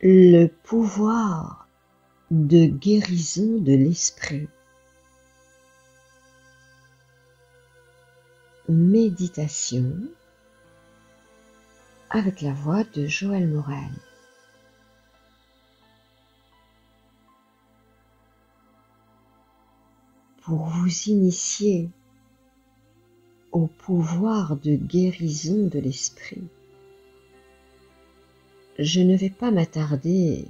Le pouvoir de guérison de l'esprit. Méditation avec la voix de Joël Morel. Pour vous initier au pouvoir de guérison de l'esprit, je ne vais pas m'attarder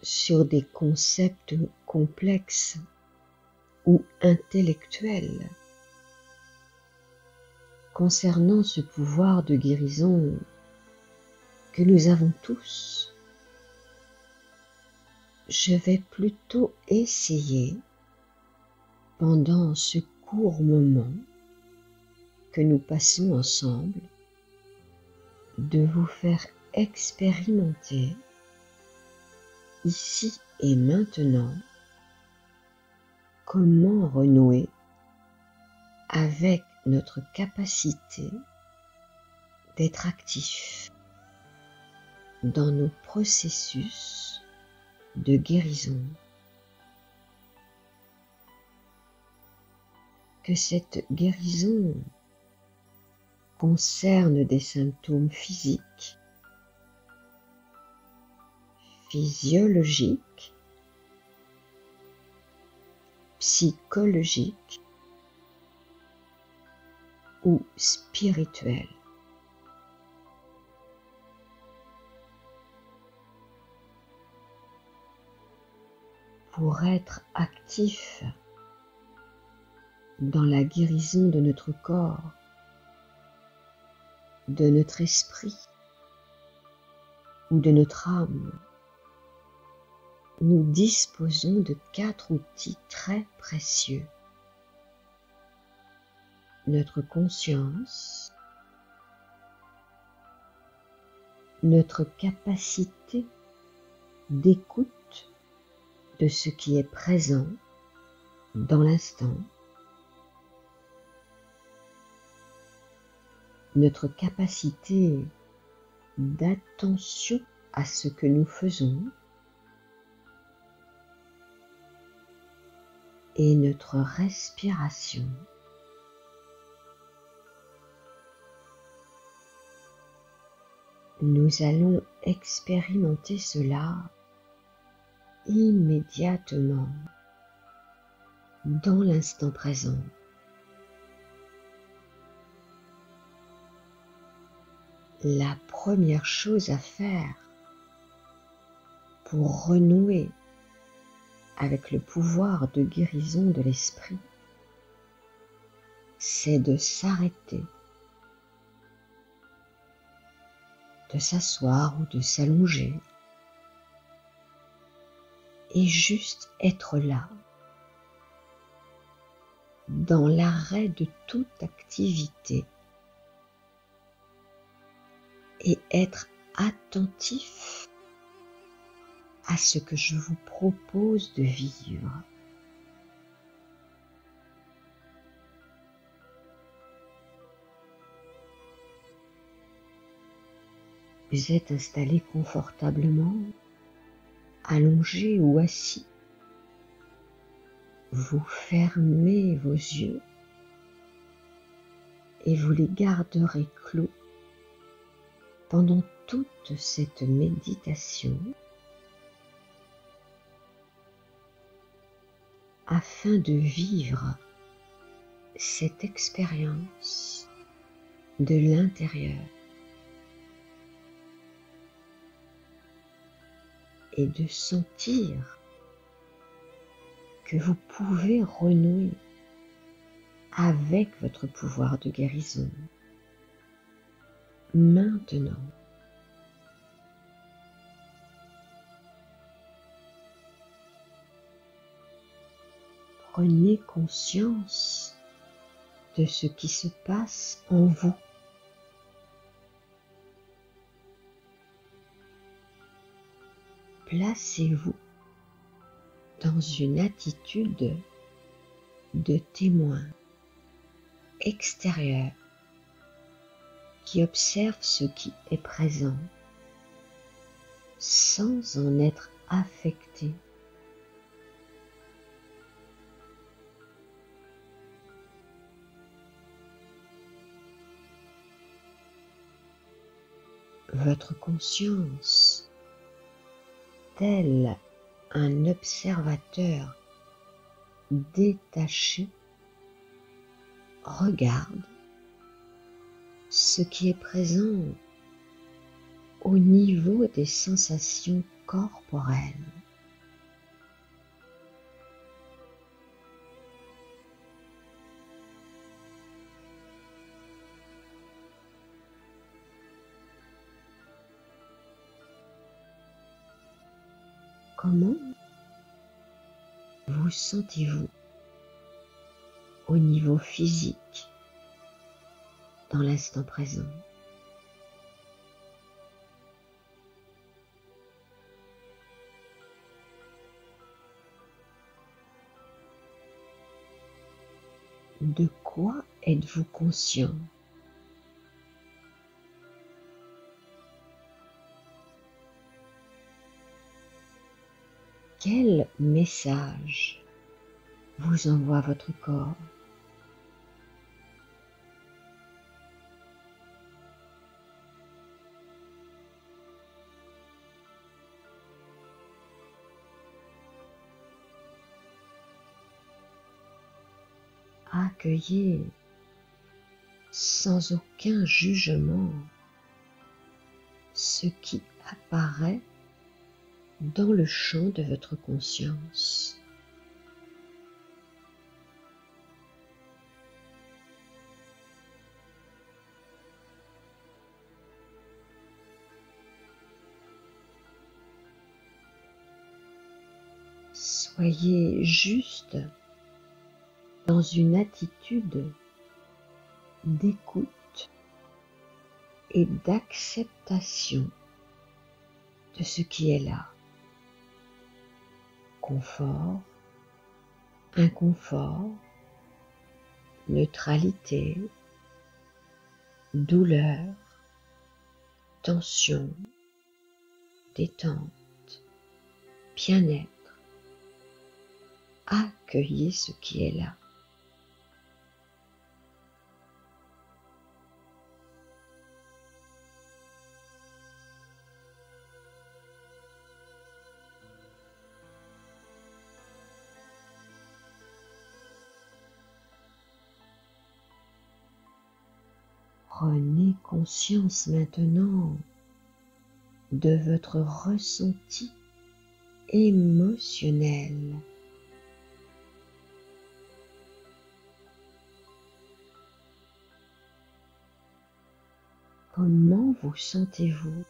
sur des concepts complexes ou intellectuels concernant ce pouvoir de guérison que nous avons tous. Je vais plutôt essayer, pendant ce court moment que nous passons ensemble, de vous faire expérimenter ici et maintenant comment renouer avec notre capacité d'être actif dans nos processus de guérison. Que cette guérison concerne des symptômes physiques, physiologiques, psychologiques ou spirituels. Pour être actif dans la guérison de notre corps, de notre esprit ou de notre âme, nous disposons de 4 outils très précieux. Notre conscience, notre capacité d'écoute de ce qui est présent dans l'instant, notre capacité d'attention à ce que nous faisons et notre respiration. Nous allons expérimenter cela immédiatement dans l'instant présent. La première chose à faire pour renouer avec le pouvoir de guérison de l'esprit, c'est de s'arrêter, de s'asseoir ou de s'allonger et juste être là, dans l'arrêt de toute activité et être attentif à ce que je vous propose de vivre. Vous êtes installé confortablement, allongé ou assis. Vous fermez vos yeux et vous les garderez clos pendant toute cette méditation afin de vivre cette expérience de l'intérieur et de sentir que vous pouvez renouer avec votre pouvoir de guérison. Maintenant, prenez conscience de ce qui se passe en vous. Placez-vous dans une attitude de témoin extérieur qui observe ce qui est présent sans en être affecté. Votre conscience, tel un observateur détaché, regarde ce qui est présent au niveau des sensations corporelles. Comment vous sentez-vous au niveau physique dans l'instant présent? De quoi êtes-vous conscient? Quel message vous envoie votre corps? Accueillez sans aucun jugement ce qui apparaît dans le champ de votre conscience. Soyez juste dans une attitude d'écoute et d'acceptation de ce qui est là. Confort, inconfort, neutralité, douleur, tension, détente, bien-être. Accueillez ce qui est là. Prenez conscience maintenant de votre ressenti émotionnel. Comment vous sentez-vous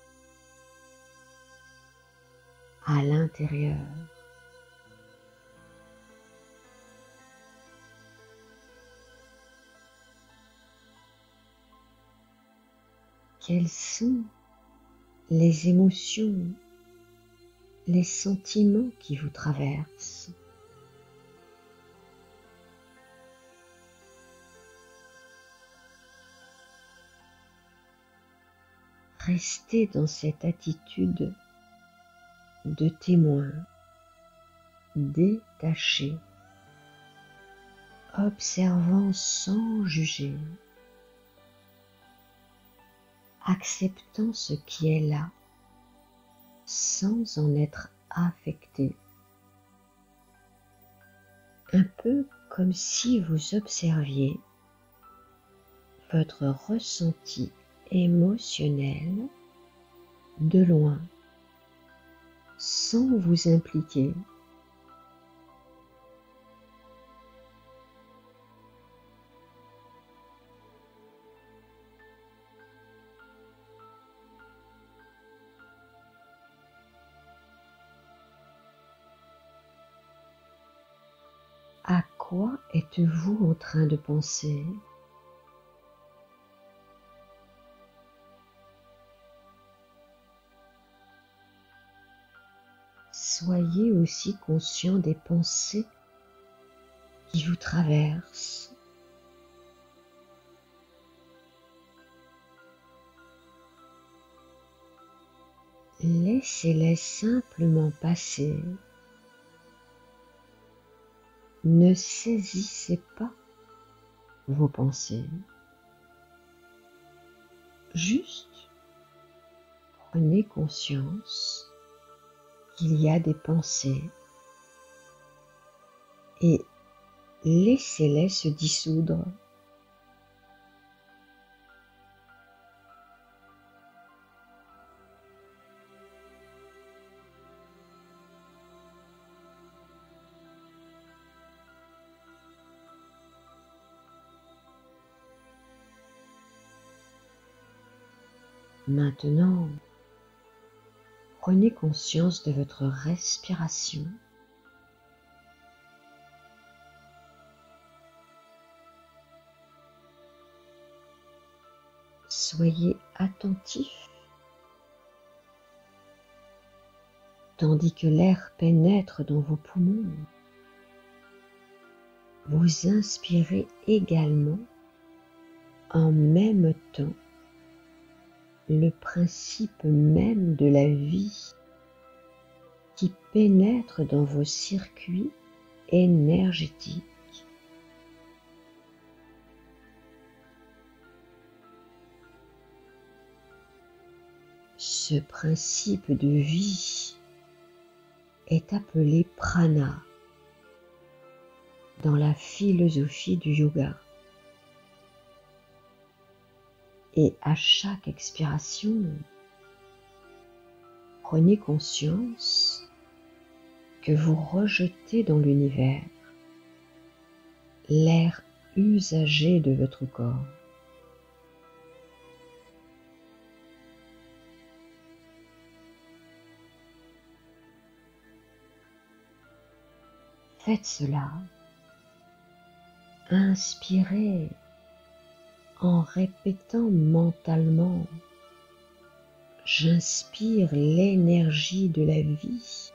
à l'intérieur? Quelles sont les émotions, les sentiments qui vous traversent? Restez dans cette attitude de témoin, détaché, observant sans juger, acceptant ce qui est là, sans en être affecté. Un peu comme si vous observiez votre ressenti émotionnel de loin, sans vous impliquer. À quoi êtes-vous en train de penser? Soyez aussi conscient des pensées qui vous traversent. laissez-les simplement passer. Ne saisissez pas vos pensées. Juste prenez conscience qu'il y a des pensées et laissez-les se dissoudre. Maintenant, prenez conscience de votre respiration. Soyez attentif tandis que l'air pénètre dans vos poumons. Vous inspirez également en même temps le principe même de la vie qui pénètre dans vos circuits énergétiques. Ce principe de vie est appelé prana dans la philosophie du yoga. Et à chaque expiration, prenez conscience que vous rejetez dans l'univers l'air usagé de votre corps. Faites cela. Inspirez en répétant mentalement « J'inspire l'énergie de la vie ».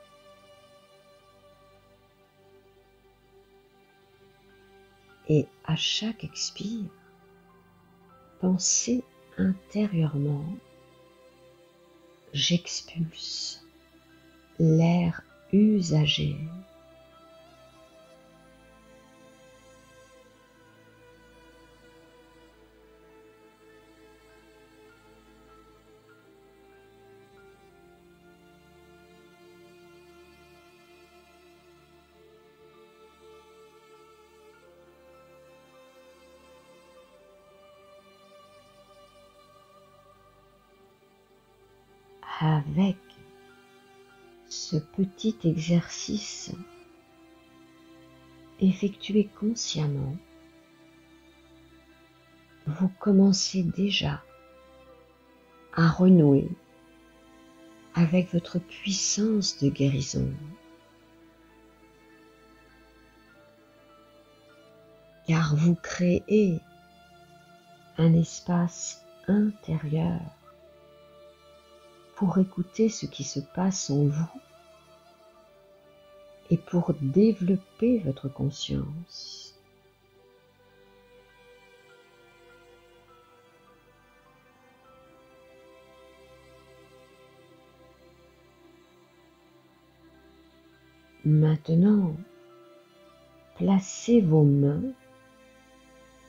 Et à chaque expire, pensez intérieurement « J'expulse l'air usagé ». Avec ce petit exercice effectué consciemment, vous commencez déjà à renouer avec votre puissance de guérison. Car vous créez un espace intérieur pour écouter ce qui se passe en vous et pour développer votre conscience. Maintenant, placez vos mains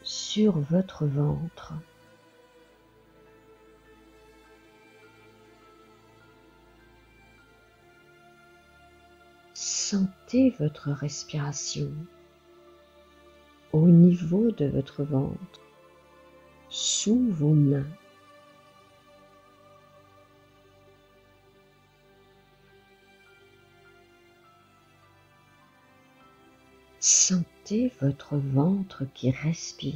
sur votre ventre. Sentez votre respiration au niveau de votre ventre, sous vos mains. Sentez votre ventre qui respire.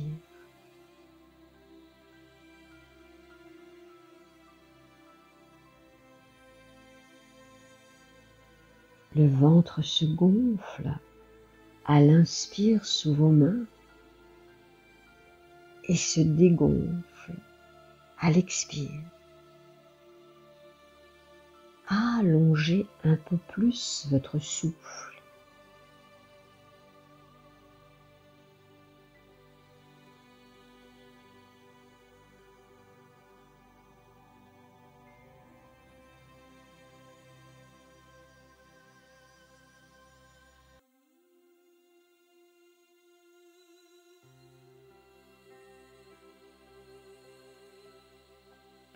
Le ventre se gonfle à l'inspire sous vos mains et se dégonfle à l'expire. Allongez un peu plus votre souffle.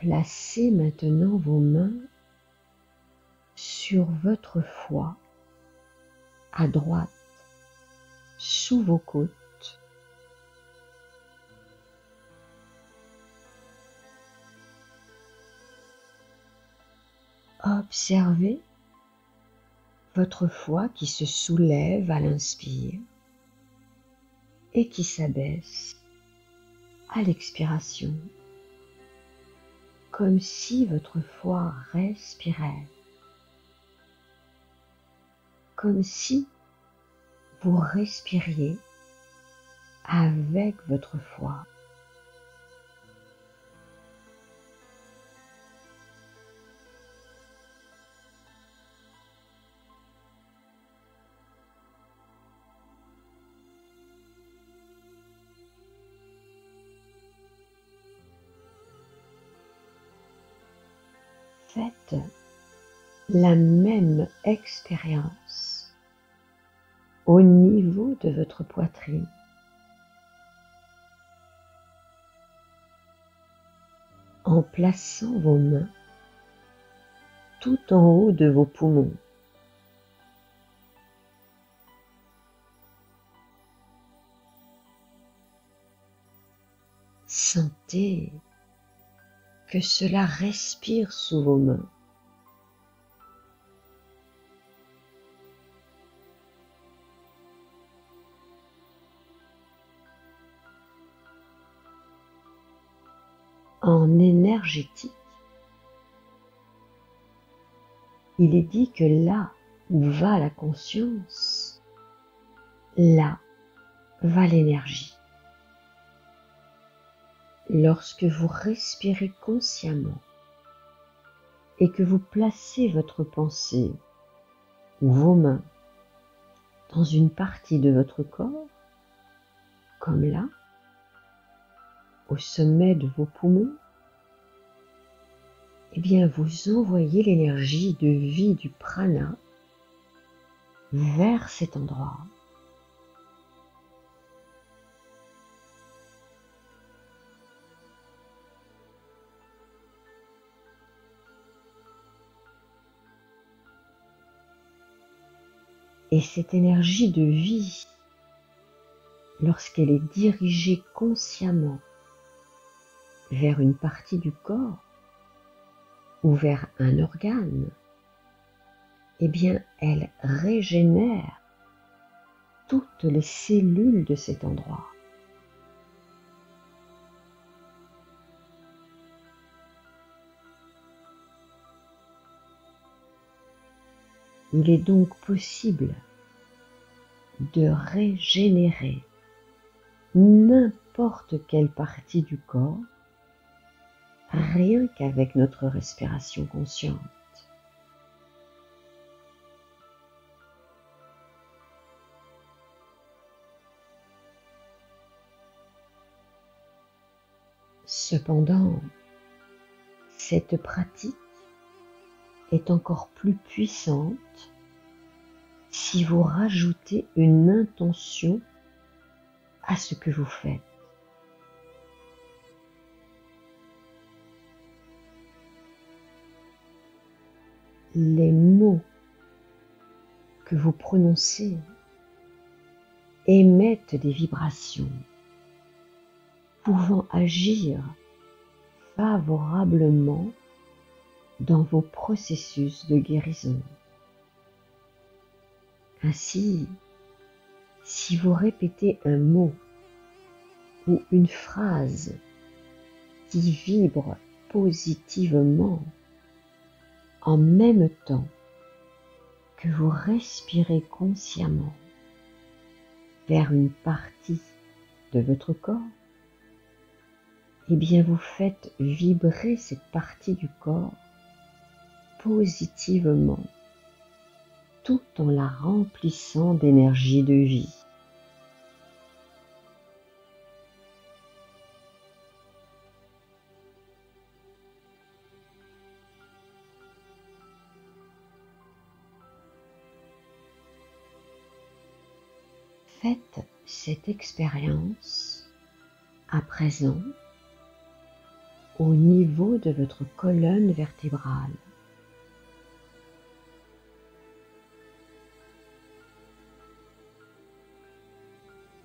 Placez maintenant vos mains sur votre foie, à droite, sous vos côtes. Observez votre foie qui se soulève à l'inspire et qui s'abaisse à l'expiration, comme si votre foie respirait, comme si vous respiriez avec votre foie. Faites la même expérience au niveau de votre poitrine. En plaçant vos mains tout en haut de vos poumons. Sentez que cela respire sous vos mains. En énergétique, il est dit que là où va la conscience, là va l'énergie. Lorsque vous respirez consciemment et que vous placez votre pensée ou vos mains dans une partie de votre corps, comme là, au sommet de vos poumons, eh bien vous envoyez l'énergie de vie du prana vers cet endroit. Et cette énergie de vie, lorsqu'elle est dirigée consciemment vers une partie du corps ou vers un organe, eh bien elle régénère toutes les cellules de cet endroit. Il est donc possible de régénérer n'importe quelle partie du corps rien qu'avec notre respiration consciente. Cependant, cette pratique est encore plus puissante si vous rajoutez une intention à ce que vous faites. Les mots que vous prononcez émettent des vibrations pouvant agir favorablement dans vos processus de guérison. Ainsi, si vous répétez un mot ou une phrase qui vibre positivement en même temps que vous respirez consciemment vers une partie de votre corps, eh bien vous faites vibrer cette partie du corps positivement, tout en la remplissant d'énergie de vie. Faites cette expérience à présent au niveau de votre colonne vertébrale.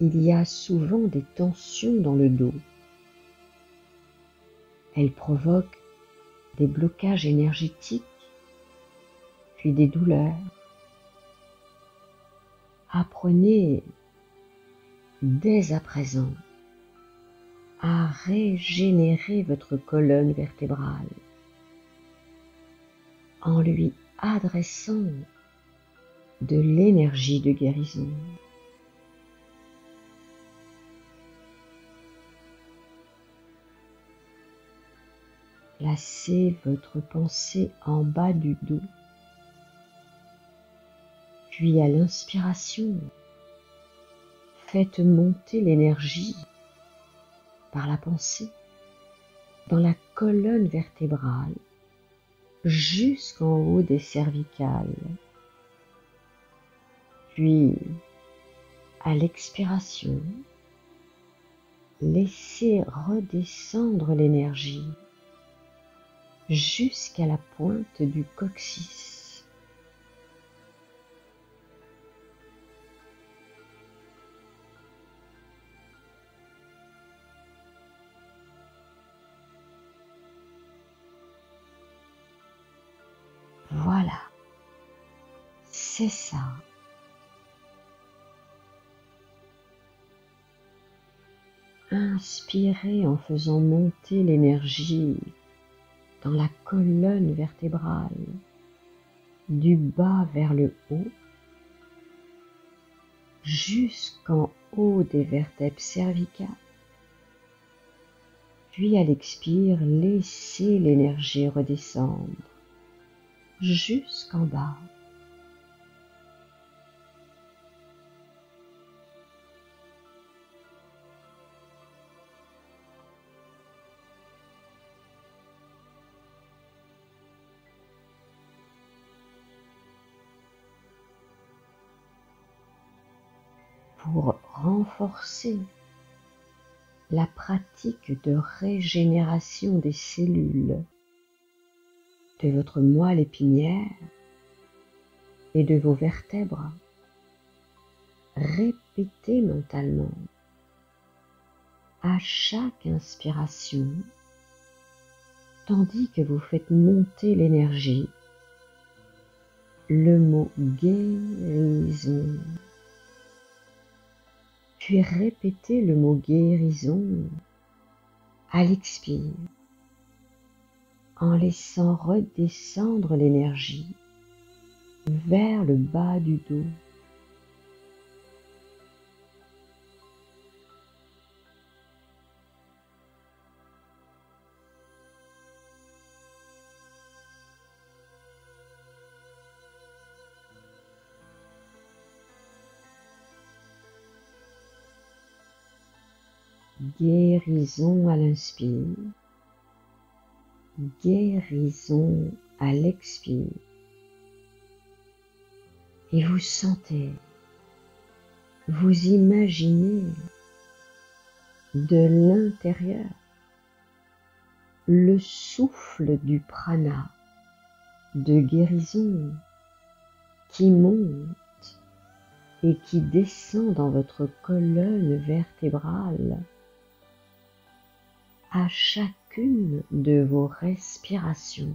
Il y a souvent des tensions dans le dos. Elles provoquent des blocages énergétiques, puis des douleurs. Apprenez dès à présent à régénérer votre colonne vertébrale en lui adressant de l'énergie de guérison. Placez votre pensée en bas du dos, puis à l'inspiration, faites monter l'énergie par la pensée dans la colonne vertébrale jusqu'en haut des cervicales. Puis, à l'expiration, laissez redescendre l'énergie jusqu'à la pointe du coccyx. Voilà, c'est ça. Inspirez en faisant monter l'énergie dans la colonne vertébrale, du bas vers le haut, jusqu'en haut des vertèbres cervicales. Puis à l'expire, laissez l'énergie redescendre jusqu'en bas. Pour renforcer la pratique de régénération des cellules de votre moelle épinière et de vos vertèbres, répétez mentalement à chaque inspiration, tandis que vous faites monter l'énergie, le mot guérison. Puis répétez le mot guérison à l'expire, en laissant redescendre l'énergie vers le bas du dos. Guérison à l'inspire, guérison à l'expire. Et vous sentez, vous imaginez de l'intérieur le souffle du prana de guérison qui monte et qui descend dans votre colonne vertébrale à chacune de vos respirations.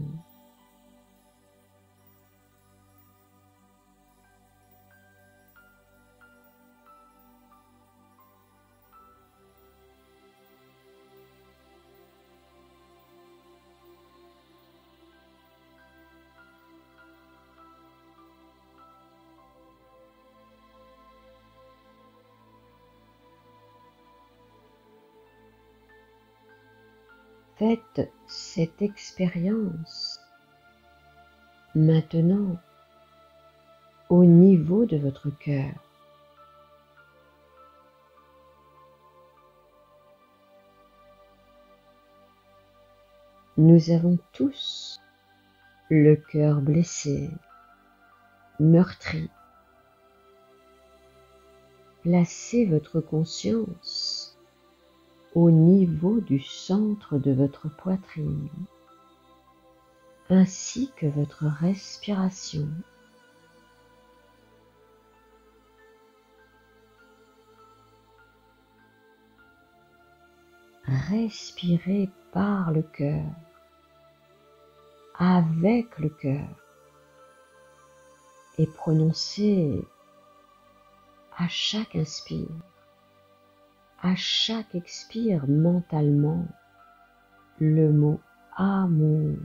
Faites cette expérience maintenant au niveau de votre cœur. Nous avons tous le cœur blessé, meurtri. Placez votre conscience au niveau du centre de votre poitrine, ainsi que votre respiration. Respirez par le cœur, avec le cœur, et prononcez à chaque inspire, à chaque expire mentalement le mot amour.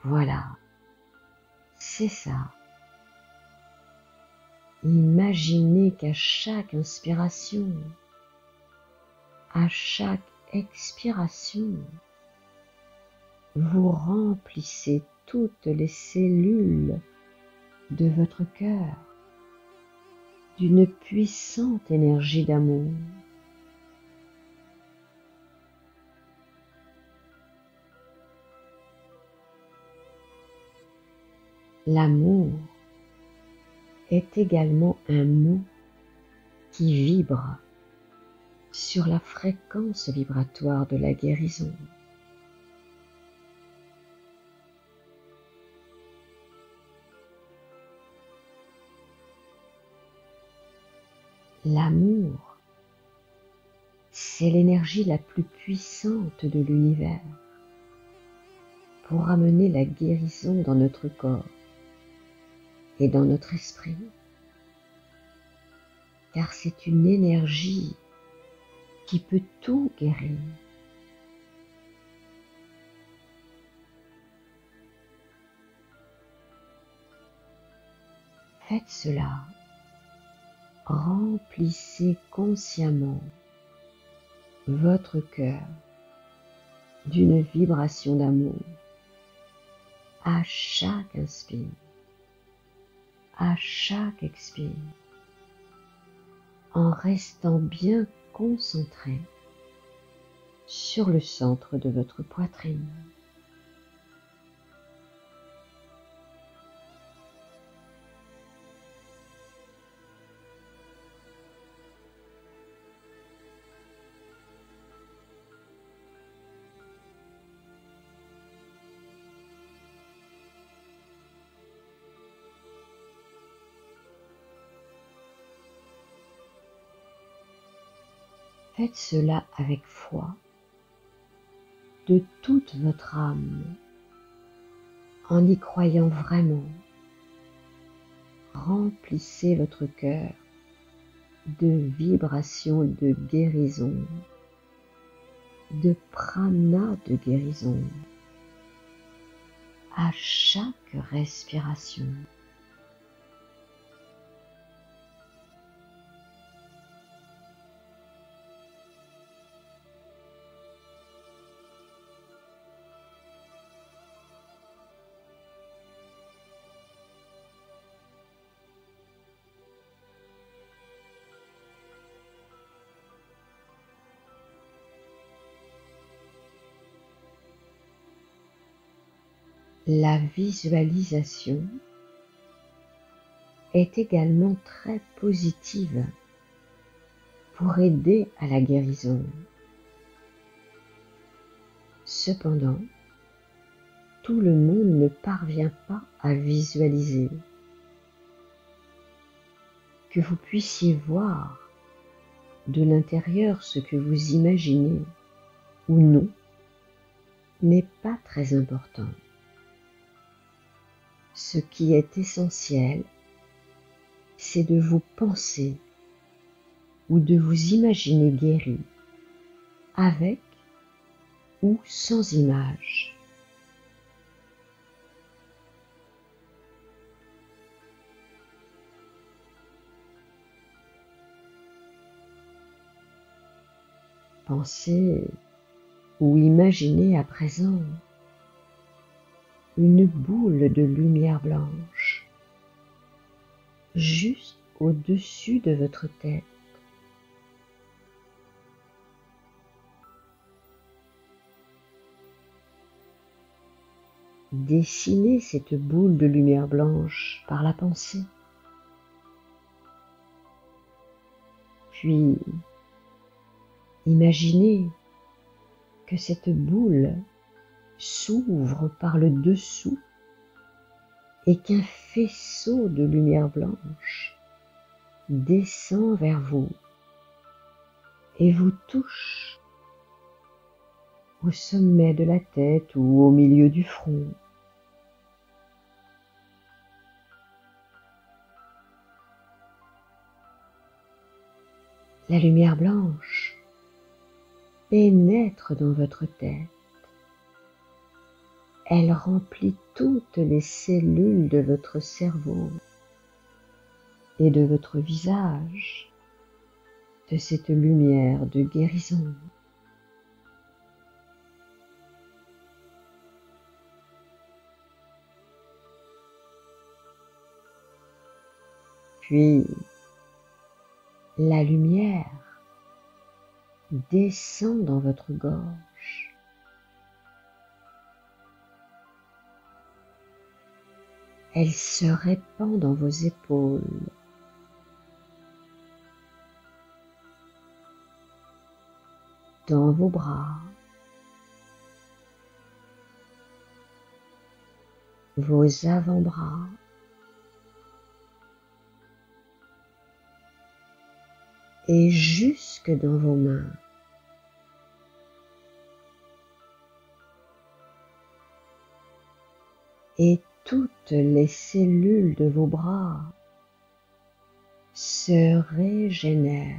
Voilà, c'est ça. Imaginez qu'à chaque inspiration, à chaque expiration, vous remplissez toutes les cellules de votre cœur d'une puissante énergie d'amour. L'amour est également un mot qui vibre sur la fréquence vibratoire de la guérison. L'amour, c'est l'énergie la plus puissante de l'univers pour amener la guérison dans notre corps et dans notre esprit, car c'est une énergie qui peut tout guérir. Faites cela, remplissez consciemment votre cœur d'une vibration d'amour à chaque inspire, à chaque expire, en restant bien concentré sur le centre de votre poitrine. Faites cela avec foi, de toute votre âme, en y croyant vraiment. Remplissez votre cœur de vibrations de guérison, de prana de guérison, à chaque respiration. La visualisation est également très positive pour aider à la guérison. Cependant, tout le monde ne parvient pas à visualiser. Que vous puissiez voir de l'intérieur ce que vous imaginez ou non n'est pas très important. Ce qui est essentiel, c'est de vous penser ou de vous imaginer guéri, avec ou sans image. Pensez ou imaginez à présent une boule de lumière blanche juste au-dessus de votre tête, Dessinez cette boule de lumière blanche par la pensée. Puis, imaginez que cette boule s'ouvre par le dessous et qu'un faisceau de lumière blanche descend vers vous et vous touche au sommet de la tête ou au milieu du front. La lumière blanche pénètre dans votre tête. Elle remplit toutes les cellules de votre cerveau et de votre visage de cette lumière de guérison. Puis, la lumière descend dans votre gorge. Elle se répand dans vos épaules, dans vos bras, vos avant-bras, et jusque dans vos mains. Et toutes les cellules de vos bras se régénèrent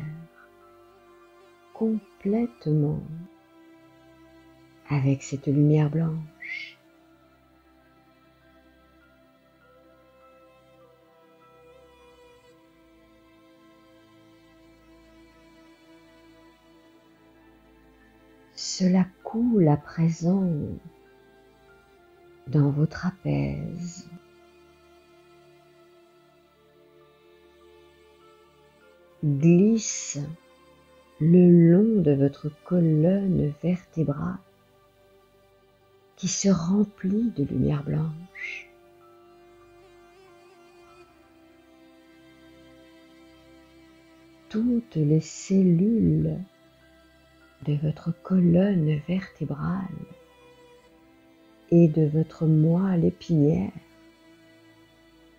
complètement avec cette lumière blanche. Cela coule à présent dans vos trapèzes, glisse le long de votre colonne vertébrale qui se remplit de lumière blanche. Toutes les cellules de votre colonne vertébrale et de votre moelle épinière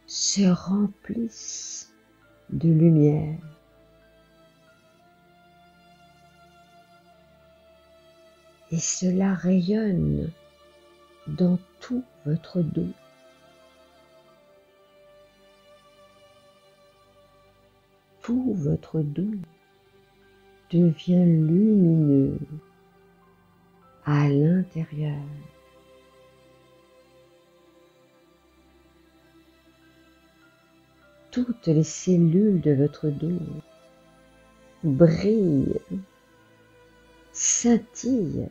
se remplissent de lumière. Et cela rayonne dans tout votre dos. Tout votre dos devient lumineux à l'intérieur. Toutes les cellules de votre dos brillent, scintillent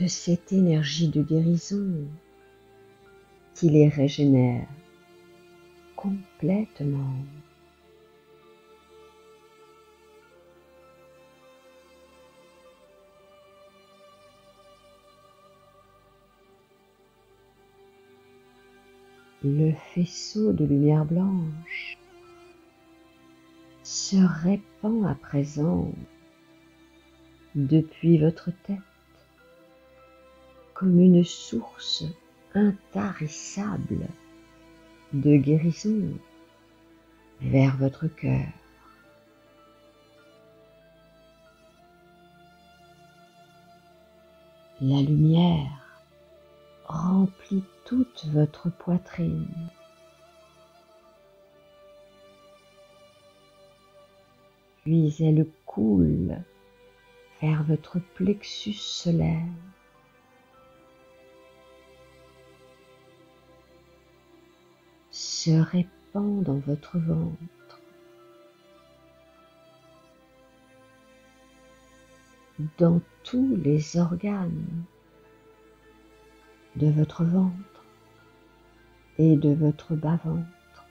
de cette énergie de guérison qui les régénère complètement. Le faisceau de lumière blanche se répand à présent depuis votre tête comme une source intarissable de guérison vers votre cœur. La lumière remplit toute votre poitrine. Puis elle coule vers votre plexus solaire. Se répand dans votre ventre, dans tous les organes de votre ventre et de votre bas-ventre,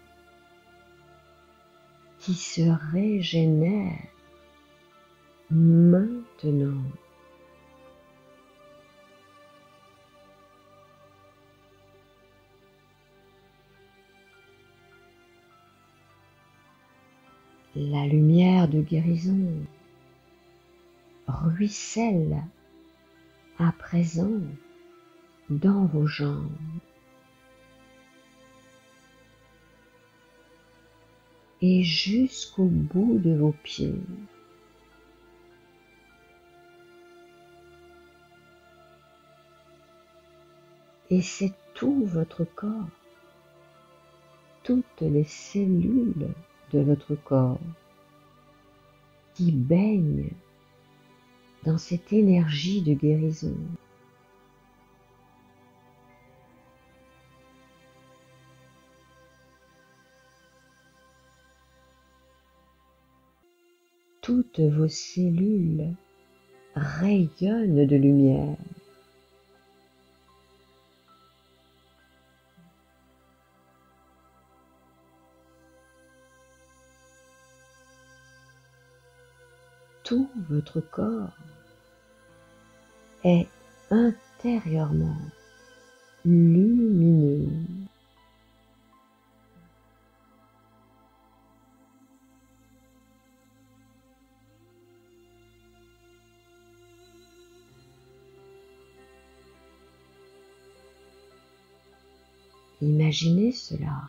qui se régénèrent maintenant. La lumière de guérison ruisselle à présent dans vos jambes. Et jusqu'au bout de vos pieds. Et c'est tout votre corps, toutes les cellules de votre corps qui baignent dans cette énergie de guérison. Toutes vos cellules rayonnent de lumière. Tout votre corps est intérieurement lumineux. Imaginez cela,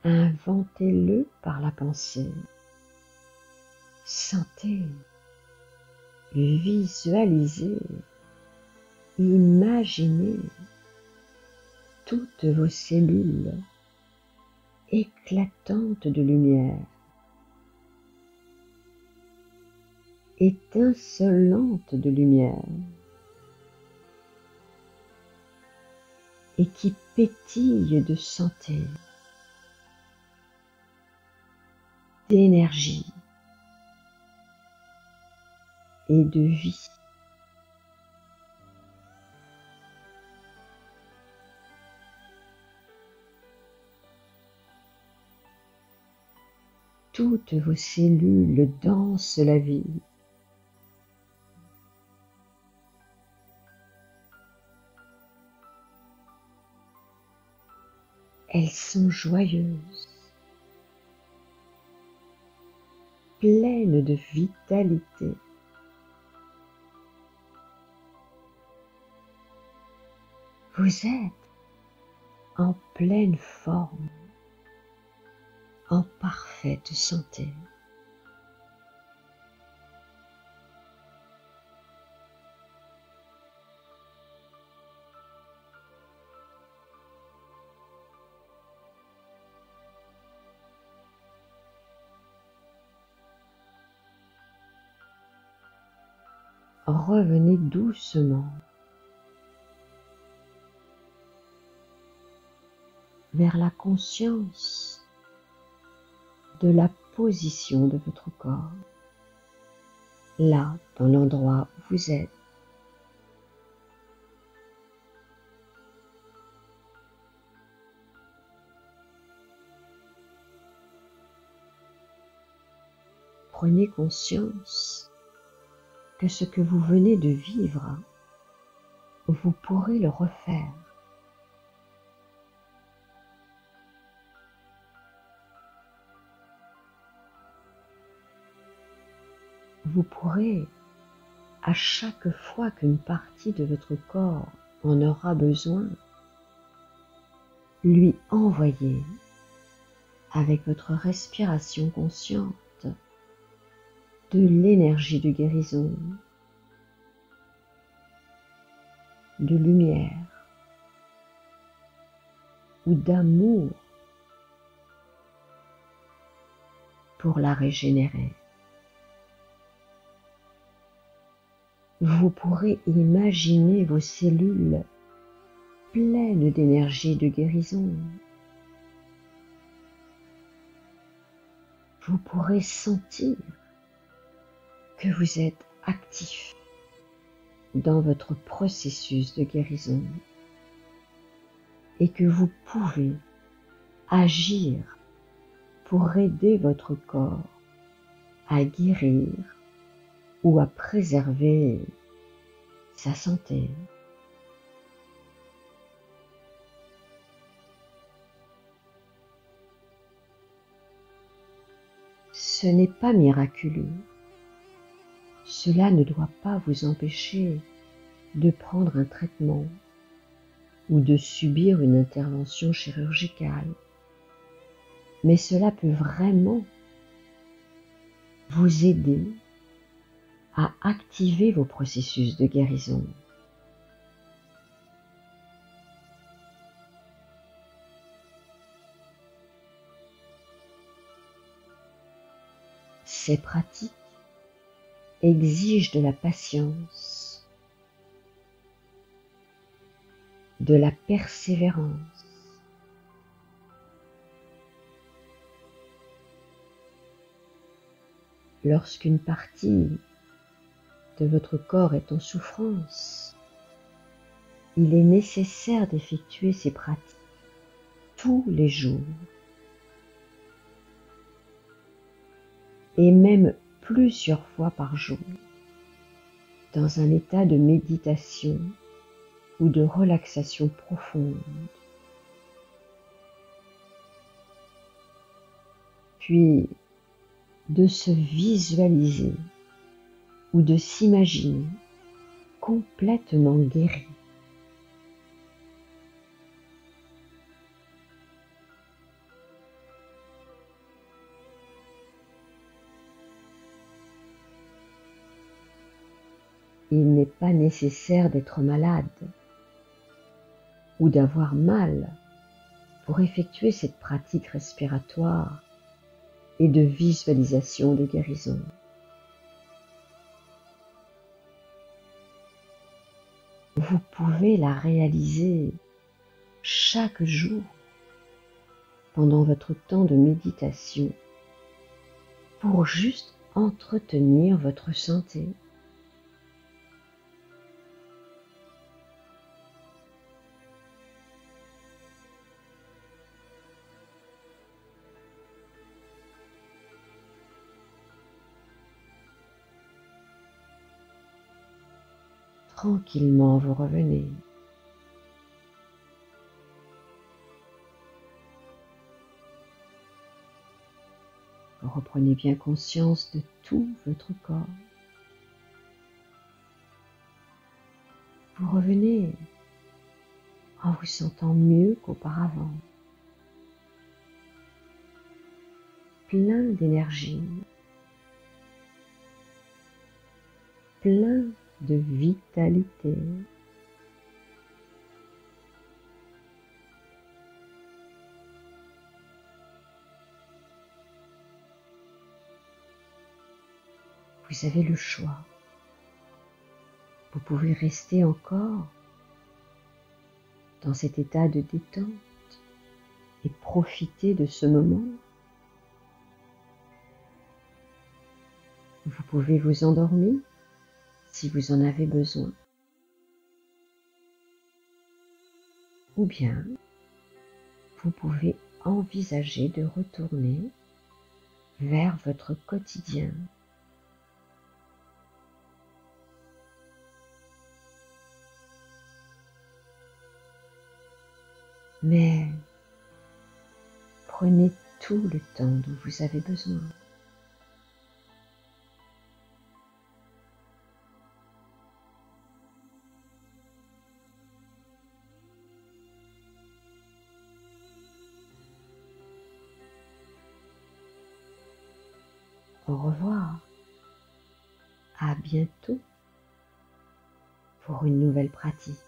inventez-le par la pensée. Sentez, visualisez, imaginez toutes vos cellules éclatantes de lumière, étincelantes de lumière, et qui pétillent de santé, d'énergie et de vie. Toutes vos cellules dansent la vie. Elles sont joyeuses, pleines de vitalité. Vous êtes en pleine forme, en parfaite santé. Revenez doucement vers la conscience de la position de votre corps, là, dans l'endroit où vous êtes. Prenez conscience que ce que vous venez de vivre, vous pourrez le refaire. Vous pourrez, à chaque fois qu'une partie de votre corps en aura besoin, lui envoyer, avec votre respiration consciente, de l'énergie de guérison, de lumière ou d'amour pour la régénérer. Vous pourrez imaginer vos cellules pleines d'énergie de guérison. Vous pourrez sentir que vous êtes actif dans votre processus de guérison et que vous pouvez agir pour aider votre corps à guérir ou à préserver sa santé. ce n'est pas miraculeux. Cela ne doit pas vous empêcher de prendre un traitement ou de subir une intervention chirurgicale. Mais cela peut vraiment vous aider à activer vos processus de guérison. Ces pratiques exigent de la patience, de la persévérance, lorsqu'une partie de votre corps est en souffrance, il est nécessaire d'effectuer ces pratiques tous les jours et même plusieurs fois par jour dans un état de méditation ou de relaxation profonde. Puis de se visualiser ou de s'imaginer complètement guéri. Il n'est pas nécessaire d'être malade ou d'avoir mal pour effectuer cette pratique respiratoire et de visualisation de guérison. Vous pouvez la réaliser chaque jour pendant votre temps de méditation pour juste entretenir votre santé. Tranquillement, vous revenez. Vous reprenez bien conscience de tout votre corps. Vous revenez en vous sentant mieux qu'auparavant. Plein d'énergie, plein de vitalité. Vous avez le choix. Vous pouvez rester encore dans cet état de détente et profiter de ce moment. Vous pouvez vous endormir si vous en avez besoin. Ou bien, vous pouvez envisager de retourner vers votre quotidien. Mais prenez tout le temps dont vous avez besoin. Au revoir. À bientôt pour une nouvelle pratique.